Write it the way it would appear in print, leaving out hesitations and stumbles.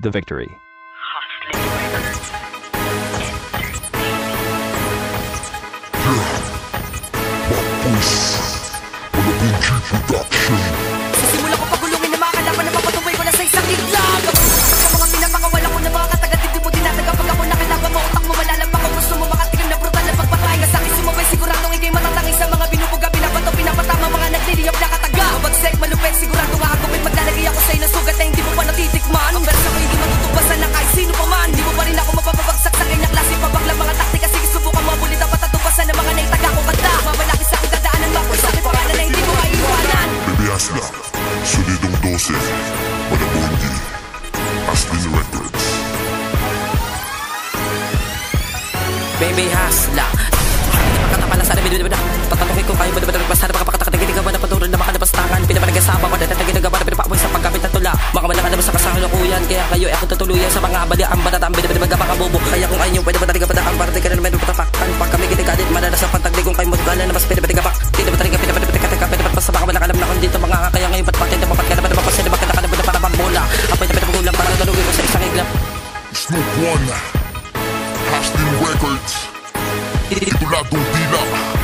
the victory. Sisimula ko pagulungin na mga kalaban na papatuloy ko na sa isang iglag. Sa mga pinapakawala ko na mga katagatid, di mo dinadaga pag ako nakalaban mo, utak mo malalampak kung gusto mo makatikim na brutal na pagpatay. Nga sa'kin sumabay siguradong ikay matatangay sa mga binubuga, pinabato, pinapatama, mga nagliliyap na kataga. Bagsek, malupet, sigurado nga hagupit, maglalagay ako sa'yo ng sugat na hindi mo pa natitikman. Ang versa ko hindi matutupasan ng kahit sino pa man. Di mo pa rin ako mapapabagsak sa kanya klase pabakla mga taktika. Sige subukan mga bulit ang patatupasan ng mga naitaga ko kanta. Mamalaki sa aking dadaanan, mapoy sa aking pangalan na hindi mo maiiwanan. Baby Hasla, solidong 12, Manabundi, Aslin Records. Baby Hasla, pagkatapala sana binibida. Tatanungin ko kayo, binibida nagpasara, makapakatakatagin ka ba na patuloy na makanapastangan. Pinapanagasapa, padatatagin na gaba na pinapapoy sa pagkapit na tula. Makamalaka naman sa kasalukuyan, kaya kayo ay ako tutuluyan sa mga baliang banataan. Binibida magkapakabubo, kaya kung ayun pwede ba talaga padaan para di ka na naman patatakpan. Pag kami ginagalit, madalas sa pantagli kung kayo magkala na mas pinibida pa. Hindi ba talaga pinapatikatika, sa baka malakalam na kung dito mga kaya ngayon patpatin na mapatka na mapasya na makita ka na para pambola. Apoy na pinapagulang para talugin ko sa isang iglap. Snoop One, Aslin Records, Ituladong Dila.